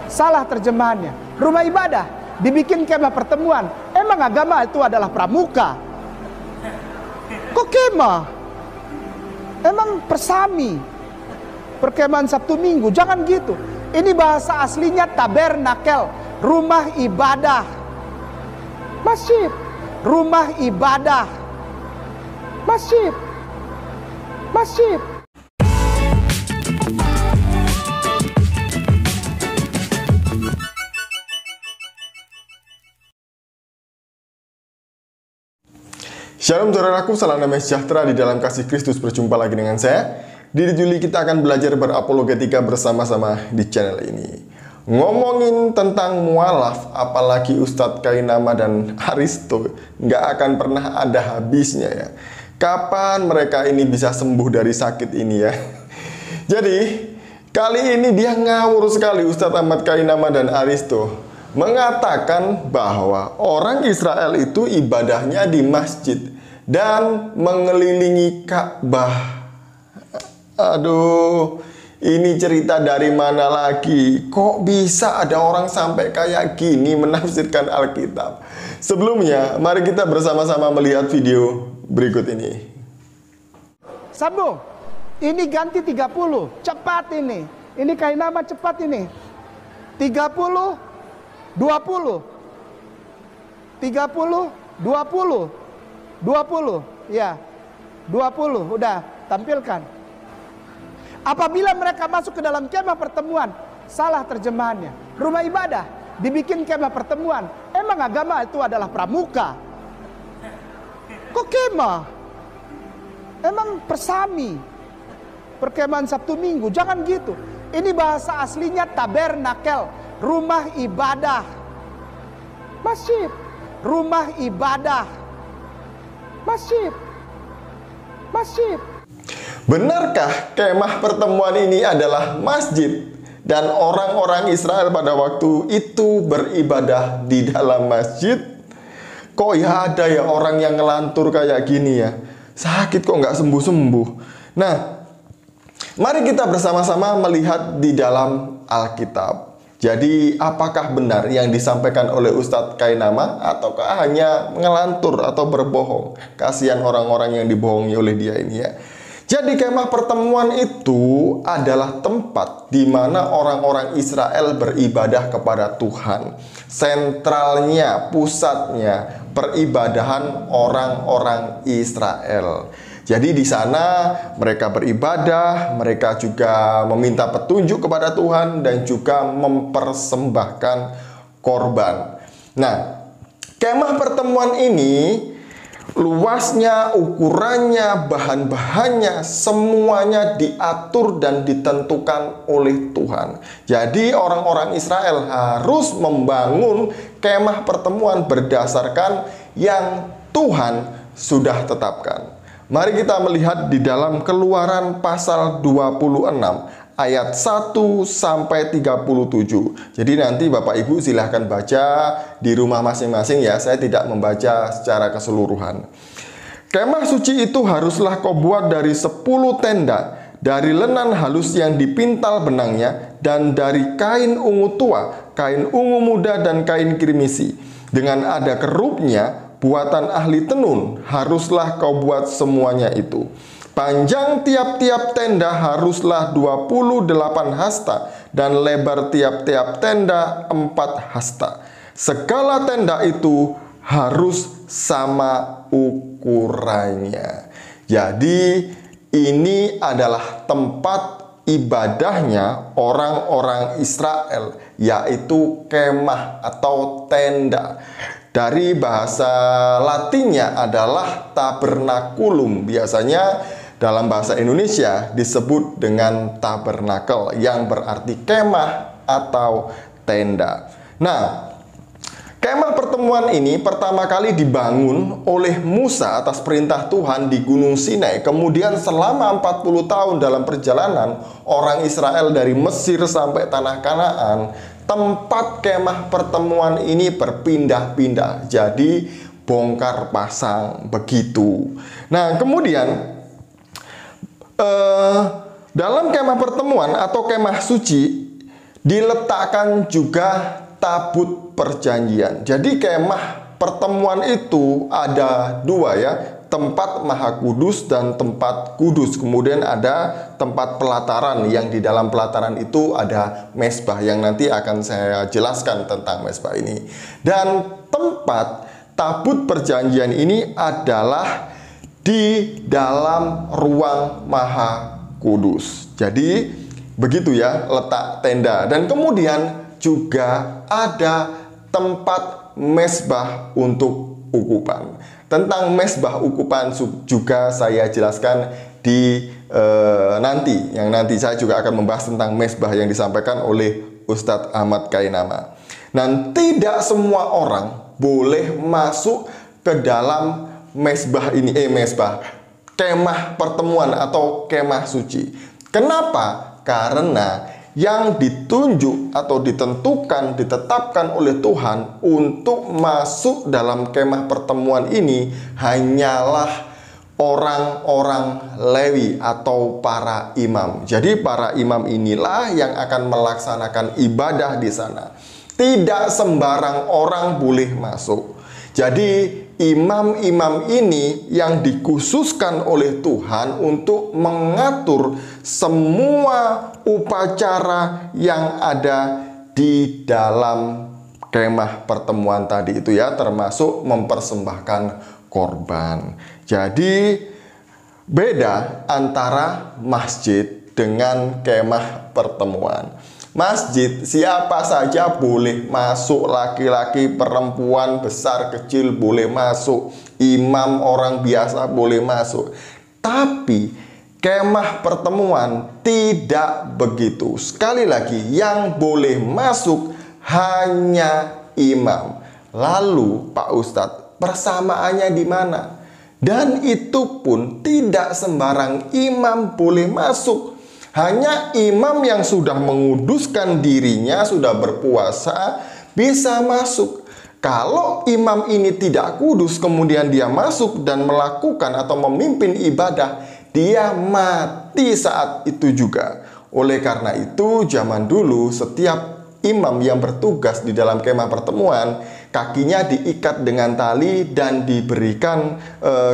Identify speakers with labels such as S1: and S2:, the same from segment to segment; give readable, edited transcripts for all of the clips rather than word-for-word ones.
S1: Salah terjemahannya. Rumah ibadah dibikin kemah pertemuan. Emang agama itu adalah pramuka? Kok kemah? Emang persami, perkemahan Sabtu Minggu? Jangan gitu. Ini bahasa aslinya tabernakel, rumah ibadah. Masjid, rumah ibadah. Masjid, masjid.
S2: Shalom saudaraku, salam damai sejahtera di dalam kasih Kristus. Berjumpa lagi dengan saya. Di Juli kita akan belajar berapologetika bersama-sama di channel ini. Ngomongin tentang mualaf, apalagi Ustadz Kainama dan Aristo, nggak akan pernah ada habisnya ya. Kapan mereka ini bisa sembuh dari sakit ini ya? Jadi, kali ini dia ngawur sekali Ustadz Ahmad Kainama dan Aristo. Mengatakan bahwa orang Israel itu ibadahnya di masjid dan mengelilingi Ka'bah. Aduh, ini cerita dari mana lagi? Kok bisa ada orang sampai kayak gini menafsirkan Alkitab? Sebelumnya, mari kita bersama-sama melihat video berikut ini.
S1: Sambung. Ini ganti 30. Cepat ini. Ini Kainama cepat ini. 30, 20. 30, 20. 20. Ya. 20. Udah, tampilkan. Apabila mereka masuk ke dalam kemah pertemuan, salah terjemahannya. Rumah ibadah dibikin kemah pertemuan. Emang agama itu adalah pramuka? Kok kemah? Emang persami, perkemahan Sabtu Minggu? Jangan gitu. Ini bahasa aslinya tabernakel, rumah ibadah. Masjid, rumah ibadah. Masjid, masjid.
S2: Benarkah kemah pertemuan ini adalah masjid dan orang-orang Israel pada waktu itu beribadah di dalam masjid? Kok ya ada ya orang yang ngelantur kayak gini ya? Sakit kok nggak sembuh-sembuh. Nah, mari kita bersama-sama melihat di dalam Alkitab. Jadi apakah benar yang disampaikan oleh Ustadz Kainama ataukah hanya ngelantur atau berbohong? Kasihan orang-orang yang dibohongi oleh dia ini ya. Jadi kemah pertemuan itu adalah tempat di mana orang-orang Israel beribadah kepada Tuhan. Sentralnya, pusatnya, peribadahan orang-orang Israel. Jadi di sana mereka beribadah, mereka juga meminta petunjuk kepada Tuhan dan juga mempersembahkan korban. Nah, kemah pertemuan ini luasnya, ukurannya, bahan-bahannya, semuanya diatur dan ditentukan oleh Tuhan. Jadi orang-orang Israel harus membangun kemah pertemuan berdasarkan yang Tuhan sudah tetapkan. Mari kita melihat di dalam Keluaran pasal 26 ayat 1 sampai 37. Jadi nanti Bapak Ibu silahkan baca di rumah masing-masing ya. Saya tidak membaca secara keseluruhan. Kemah suci itu haruslah kau buat dari 10 tenda, dari lenan halus yang dipintal benangnya, dan dari kain ungu tua, kain ungu muda, dan kain kirmisi. Dengan ada kerupnya, buatan ahli tenun, haruslah kau buat semuanya itu. Panjang tiap-tiap tenda haruslah 28 hasta dan lebar tiap-tiap tenda 4 hasta. Segala tenda itu harus sama ukurannya. Jadi ini adalah tempat ibadahnya orang-orang Israel, yaitu kemah atau tenda. Dari bahasa Latinnya adalah tabernakulum. Biasanya dalam bahasa Indonesia disebut dengan tabernakel yang berarti kemah atau tenda. Nah, kemah pertemuan ini pertama kali dibangun oleh Musa atas perintah Tuhan di Gunung Sinai. Kemudian selama 40 tahun dalam perjalanan orang Israel dari Mesir sampai tanah Kanaan, tempat kemah pertemuan ini berpindah-pindah. Jadi bongkar pasang begitu. Nah, kemudian dalam kemah pertemuan atau kemah suci diletakkan juga tabut perjanjian. Jadi kemah pertemuan itu ada dua ya, tempat Maha Kudus dan tempat kudus. Kemudian ada tempat pelataran, yang di dalam pelataran itu ada mezbah, yang nanti akan saya jelaskan tentang mezbah ini. Dan tempat tabut perjanjian ini adalah di dalam ruang Maha Kudus. Jadi begitu ya letak tenda. Dan kemudian juga ada tempat mezbah untuk ukupan. Tentang mezbah ukupan juga saya jelaskan di nanti. Yang nanti saya juga akan membahas tentang mezbah yang disampaikan oleh Ustadz Ahmad Kainama. Dan tidak semua orang boleh masuk ke dalam mezbah ini, mezbah, kemah pertemuan atau kemah suci. Kenapa? Karena yang ditunjuk atau ditentukan, ditetapkan oleh Tuhan untuk masuk dalam kemah pertemuan ini hanyalah orang-orang Lewi atau para imam. Jadi para imam inilah yang akan melaksanakan ibadah di sana. Tidak sembarang orang boleh masuk. Jadi imam-imam ini yang dikhususkan oleh Tuhan untuk mengatur semua upacara yang ada di dalam kemah pertemuan tadi itu ya, termasuk mempersembahkan korban. Jadi beda antara masjid dengan kemah pertemuan. Masjid siapa saja boleh masuk, laki-laki, perempuan, besar, kecil boleh masuk, imam orang biasa boleh masuk. Tapi kemah pertemuan tidak begitu. Sekali lagi, yang boleh masuk hanya imam. Lalu Pak Ustadz, persamaannya di mana? Dan itu pun tidak sembarang imam boleh masuk. Hanya imam yang sudah menguduskan dirinya, sudah berpuasa, bisa masuk. Kalau imam ini tidak kudus, kemudian dia masuk dan melakukan atau memimpin ibadah, dia mati saat itu juga. Oleh karena itu, zaman dulu setiap imam yang bertugas di dalam kemah pertemuan, kakinya diikat dengan tali dan diberikan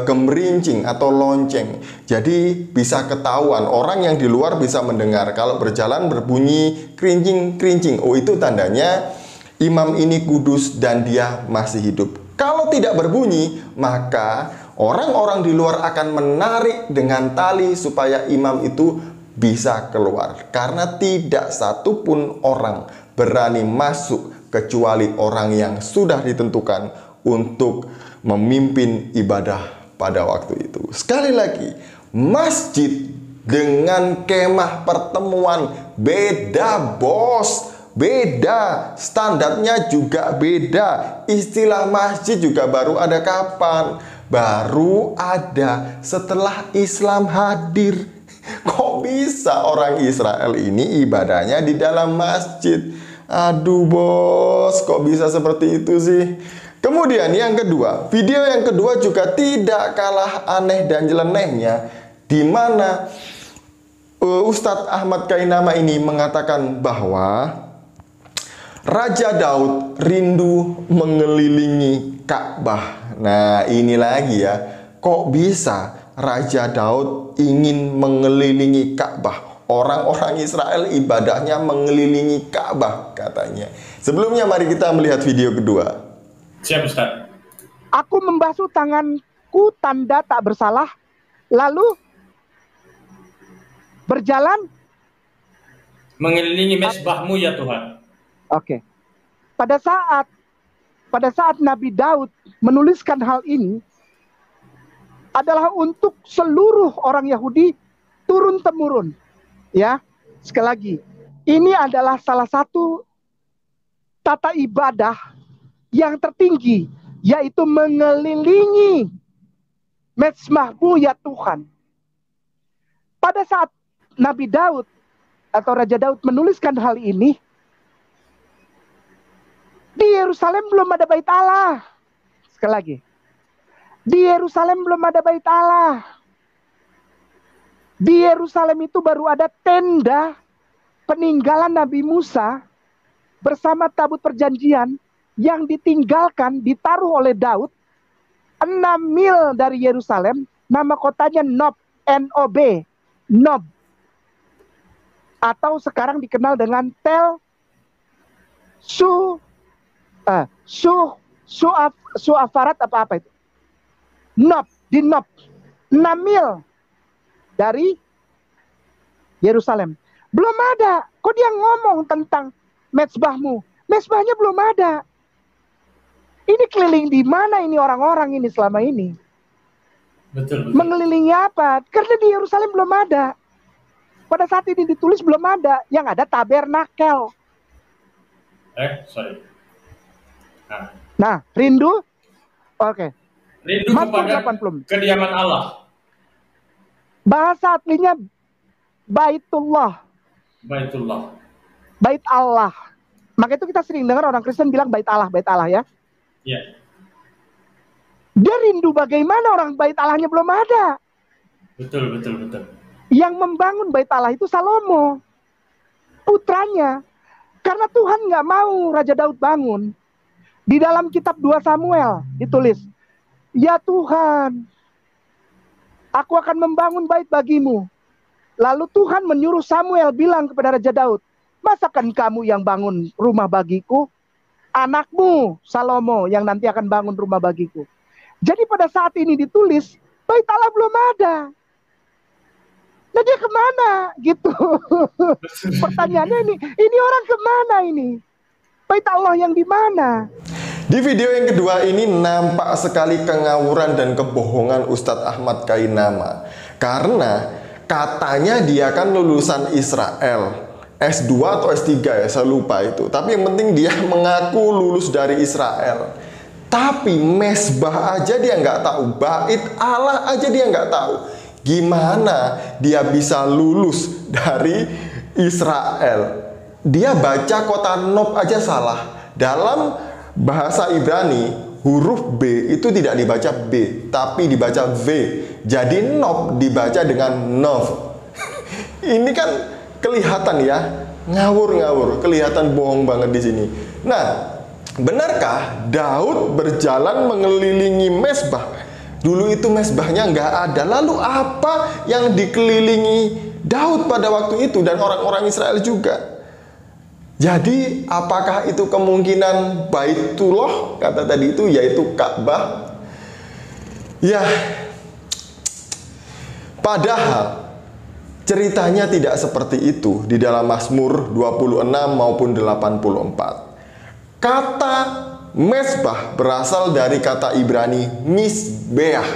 S2: gemerincing atau lonceng. Jadi bisa ketahuan, orang yang di luar bisa mendengar. Kalau berjalan berbunyi kerincing-kerincing, oh itu tandanya imam ini kudus dan dia masih hidup. Kalau tidak berbunyi, maka orang-orang di luar akan menarik dengan tali supaya imam itu bisa keluar. Karena tidak satupun orang berani masuk kecuali orang yang sudah ditentukan untuk memimpin ibadah pada waktu itu. Sekali lagi, masjid dengan kemah pertemuan beda, bos. Beda, standarnya juga beda. Istilah masjid juga baru ada kapan? Baru ada setelah Islam hadir. Kok bisa orang Israel ini ibadahnya di dalam masjid? Aduh bos, kok bisa seperti itu sih? Kemudian yang kedua, video yang kedua juga tidak kalah aneh dan nyelenehnya, di mana Ustadz Ahmad Kainama ini mengatakan bahwa Raja Daud rindu mengelilingi Ka'bah. Nah ini lagi ya, kok bisa Raja Daud ingin mengelilingi Ka'bah? Orang-orang Israel ibadahnya mengelilingi Ka'bah katanya. Sebelumnya mari kita melihat video kedua.
S3: Siap Ustaz.
S1: Aku membasuh tanganku tanda tak bersalah, lalu berjalan
S3: Mengelilingi mesbahmu ya Tuhan.
S1: Oke. Pada saat Nabi Daud menuliskan hal ini adalah untuk seluruh orang Yahudi turun-temurun. Ya, sekali lagi, ini adalah salah satu tata ibadah yang tertinggi, yaitu mengelilingi mezbahmu ya Tuhan. Pada saat Nabi Daud atau Raja Daud menuliskan hal ini, di Yerusalem belum ada bait Allah. Sekali lagi, di Yerusalem belum ada bait Allah. Di Yerusalem itu baru ada tenda peninggalan Nabi Musa bersama tabut perjanjian yang ditinggalkan, ditaruh oleh Daud 6 mil dari Yerusalem. Nama kotanya Nob, N-O-B, Nob, atau sekarang dikenal dengan Tel Suafarat apa itu. Nob, di Nob, 6 mil dari Yerusalem. Belum ada. Kok dia ngomong tentang mezbahmu? Mezbahnya belum ada. Ini keliling di mana ini orang-orang ini selama ini?
S3: Betul.
S1: Mengelilingi apa? Karena di Yerusalem belum ada. Pada saat ini ditulis belum ada. Yang ada tabernakel.
S3: Sorry.
S1: Nah, rindu? Oke.
S3: Rindu
S1: Mazmur
S3: kepada
S1: 80.
S3: kediaman Allah.
S1: Bahasa aslinya Baitullah.
S3: Baitullah.
S1: Bait Allah. Maka itu kita sering dengar orang Kristen bilang Bait Allah ya.
S3: Ya.
S1: Dia rindu bagaimana orang Bait Allahnya belum ada.
S3: Betul.
S1: Yang membangun Bait Allah itu Salomo, putranya. Karena Tuhan nggak mau Raja Daud bangun. Di dalam kitab 2 Samuel ditulis, ya Tuhan, aku akan membangun bait bagimu. Lalu Tuhan menyuruh Samuel bilang kepada Raja Daud, masakan kamu yang bangun rumah bagiku? Anakmu Salomo yang nanti akan bangun rumah bagiku. Jadi pada saat ini ditulis, bait Allah belum ada. Nah dia kemana? Gitu. Pertanyaannya ini orang kemana ini? Bait Allah yang di mana?
S2: Di video yang kedua ini nampak sekali kengawuran dan kebohongan Ustadz Ahmad Kainama. Karena katanya dia kan lulusan Israel. S2 atau S3 ya, saya lupa itu. Tapi yang penting dia mengaku lulus dari Israel. Tapi mesbah aja dia nggak tahu. Bait Allah aja dia nggak tahu. Gimana dia bisa lulus dari Israel? Dia baca kota Nob aja salah. Dalam bahasa Ibrani, huruf B itu tidak dibaca B, tapi dibaca V. Jadi Nob dibaca dengan Nov. Ini kan kelihatan ya, ngawur-ngawur, kelihatan bohong banget di sini. Nah, benarkah Daud berjalan mengelilingi mesbah? Dulu itu mesbahnya nggak ada. Lalu apa yang dikelilingi Daud pada waktu itu dan orang-orang Israel juga? Jadi apakah itu kemungkinan Baitullah kata tadi itu, yaitu Ka'bah? Ya, padahal ceritanya tidak seperti itu di dalam Mazmur 26 maupun 84. Kata mesbah berasal dari kata Ibrani misbeah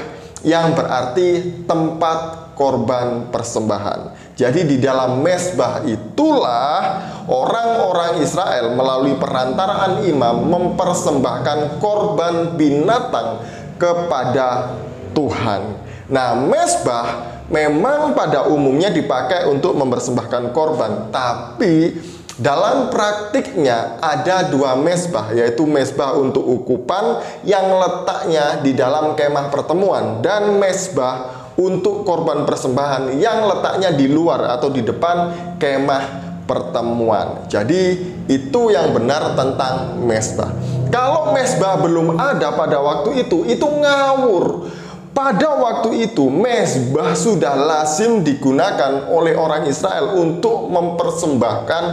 S2: yang berarti tempat korban persembahan. Jadi di dalam mesbah itulah orang-orang Israel melalui perantaraan imam mempersembahkan korban binatang kepada Tuhan. Nah, mesbah memang pada umumnya dipakai untuk mempersembahkan korban, tapi dalam praktiknya ada 2 mesbah, yaitu mesbah untuk ukupan yang letaknya di dalam kemah pertemuan dan mesbah untuk korban persembahan yang letaknya di luar atau di depan kemah pertemuan. Jadi itu yang benar tentang mesbah. Kalau mesbah belum ada pada waktu itu ngawur. Pada waktu itu mesbah sudah lazim digunakan oleh orang Israel untuk mempersembahkan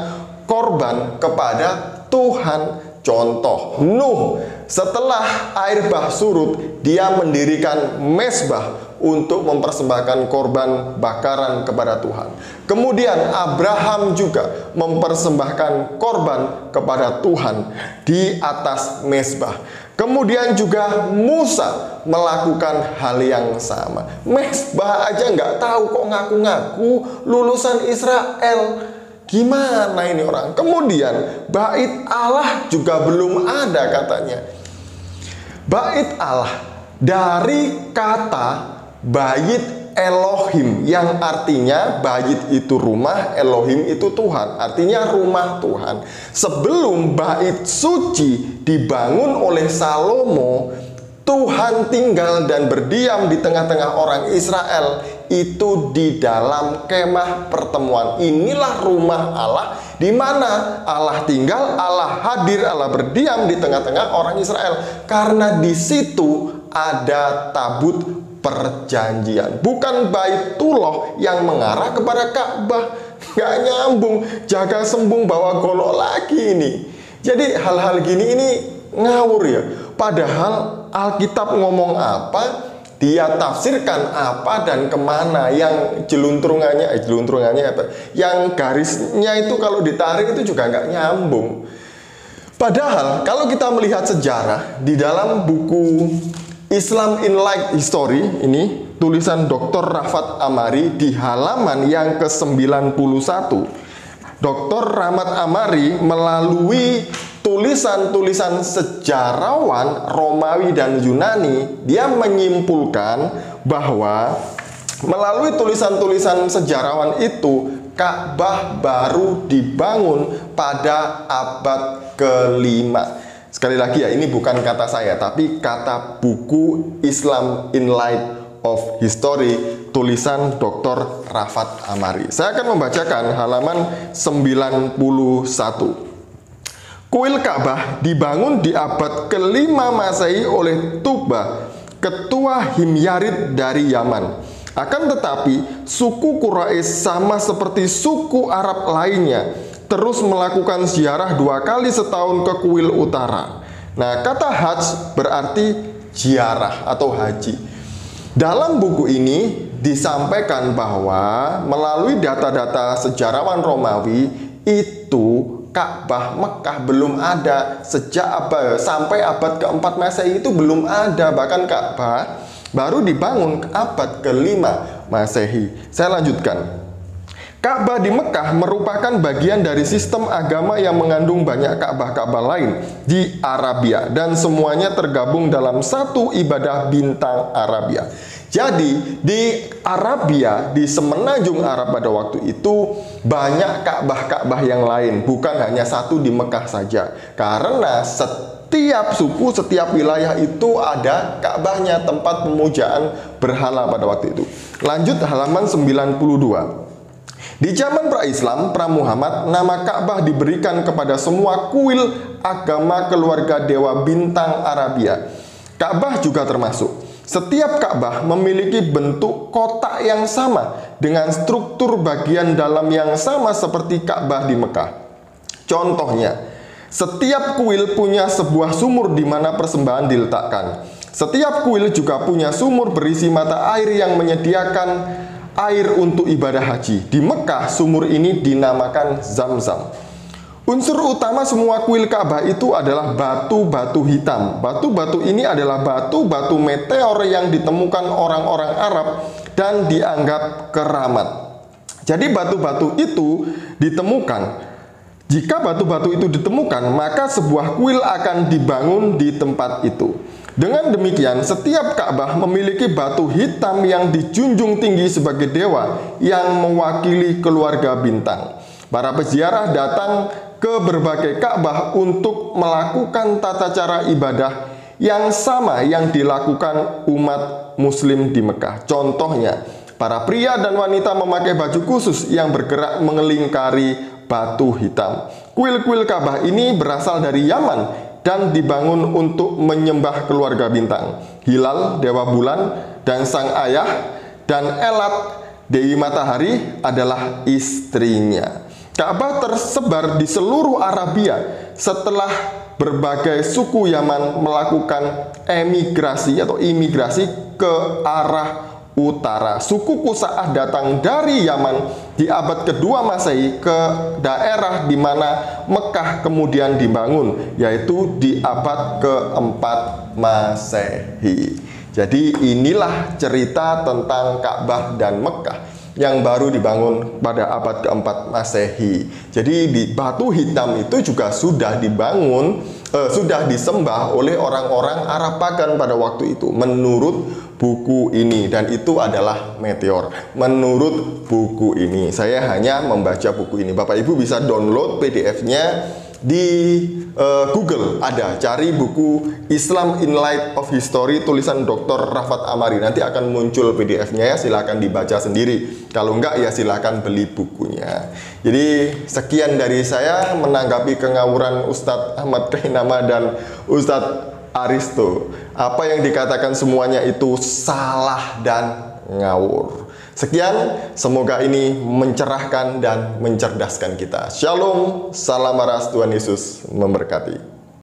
S2: korban kepada Tuhan. Contoh, Nuh setelah air bah surut, dia mendirikan mesbah untuk mempersembahkan korban bakaran kepada Tuhan. Kemudian Abraham juga mempersembahkan korban kepada Tuhan di atas mesbah. Kemudian juga Musa melakukan hal yang sama. Mesbah aja nggak tahu kok ngaku-ngaku lulusan Israel. Gimana ini orang? Kemudian bait Allah juga belum ada katanya. Bait Allah dari kata bait Elohim yang artinya bait itu rumah, Elohim itu Tuhan, artinya rumah Tuhan. Sebelum bait suci dibangun oleh Salomo, Tuhan tinggal dan berdiam di tengah-tengah orang Israel. itu di dalam kemah pertemuan. Inilah rumah Allah, di mana Allah tinggal, Allah hadir, Allah berdiam di tengah-tengah orang Israel. Karena di situ ada tabut perjanjian, bukan Baitullah yang mengarah kepada Ka'bah. Nggak nyambung, jaga sembung bawa golok lagi ini. Jadi hal-hal gini ini ngawur ya. Padahal Alkitab ngomong apa, dia tafsirkan apa dan kemana. Yang jeluntrungannya apa? Yang garisnya itu kalau ditarik itu juga nggak nyambung. Padahal kalau kita melihat sejarah di dalam buku Islam in Light History ini, tulisan Dr. Rafat Amari di halaman yang ke-91. Dr. Rahmat Amari melalui tulisan-tulisan sejarawan Romawi dan Yunani, dia menyimpulkan bahwa melalui tulisan-tulisan sejarawan itu, Ka'bah baru dibangun pada abad ke-5. Sekali lagi ya, ini bukan kata saya, tapi kata buku Islam in Light of History, tulisan Dr. Rafat Amari. Saya akan membacakan halaman 91. Kuil Ka'bah dibangun di abad ke-5 Masehi oleh Tuba, ketua Himyarid dari Yaman. Akan tetapi, suku Quraisy sama seperti suku Arab lainnya terus melakukan ziarah 2 kali setahun ke kuil utara. Nah, kata hajj berarti ziarah atau haji. Dalam buku ini disampaikan bahwa melalui data-data sejarawan Romawi itu Ka'bah Mekah belum ada sejak sampai abad ke-4 Masehi itu belum ada. Bahkan Ka'bah baru dibangun abad ke-5 Masehi. Saya lanjutkan. Ka'bah di Mekah merupakan bagian dari sistem agama yang mengandung banyak Ka'bah-Ka'bah lain di Arabia, dan semuanya tergabung dalam satu ibadah bintang Arabia. Jadi di Arabia, di semenanjung Arab pada waktu itu banyak Ka'bah-Ka'bah yang lain, bukan hanya satu di Mekah saja. Karena setiap suku, setiap wilayah itu ada Ka'bahnya, tempat pemujaan berhala pada waktu itu. Lanjut halaman 92. Di zaman pra-Islam, pra-Muhammad, nama Ka'bah diberikan kepada semua kuil agama keluarga dewa bintang Arabia. Ka'bah juga termasuk. Setiap Ka'bah memiliki bentuk kotak yang sama dengan struktur bagian dalam yang sama seperti Ka'bah di Mekah. Contohnya, setiap kuil punya sebuah sumur di mana persembahan diletakkan. Setiap kuil juga punya sumur berisi mata air yang menyediakan air untuk ibadah haji. Di Mekah, sumur ini dinamakan Zam-Zam. Unsur utama semua kuil Ka'bah itu adalah batu-batu hitam. Batu-batu ini adalah batu-batu meteor yang ditemukan orang-orang Arab dan dianggap keramat. Jadi batu-batu itu ditemukan. Jika batu-batu itu ditemukan, maka sebuah kuil akan dibangun di tempat itu. Dengan demikian, setiap Ka'bah memiliki batu hitam yang dijunjung tinggi sebagai dewa yang mewakili keluarga bintang. Para peziarah datang ke berbagai Ka'bah untuk melakukan tata cara ibadah yang sama yang dilakukan umat muslim di Mekah. Contohnya, para pria dan wanita memakai baju khusus yang bergerak mengelingkari batu hitam. Kuil-kuil Ka'bah ini berasal dari Yaman dan dibangun untuk menyembah keluarga bintang, Hilal, dewa bulan, dan sang ayah, dan Elat, dewi matahari, adalah istrinya. Ka'bah tersebar di seluruh Arabia setelah berbagai suku Yaman melakukan emigrasi atau imigrasi ke arah utara. Suku Qusa'ah datang dari Yaman di abad kedua Masehi ke daerah di mana Mekah kemudian dibangun, yaitu di abad keempat Masehi. Jadi inilah cerita tentang Ka'bah dan Mekah yang baru dibangun pada abad keempat Masehi. Jadi di batu hitam itu juga sudah dibangun, sudah disembah oleh orang-orang Arab pagan pada waktu itu menurut buku ini, dan itu adalah meteor. Menurut buku ini, saya hanya membaca buku ini. Bapak Ibu bisa download PDF-nya di Google ada, cari buku Islam in Light of History tulisan Dr. Rafat Amari, nanti akan muncul PDF-nya ya, silahkan dibaca sendiri. Kalau enggak ya silahkan beli bukunya. Jadi sekian dari saya menanggapi kengawuran Ustadz Ahmad Kainama dan Ustadz Aristo. Apa yang dikatakan semuanya itu salah dan ngawur. Sekian, semoga ini mencerahkan dan mencerdaskan kita. Shalom, salam waras, Tuhan Yesus memberkati.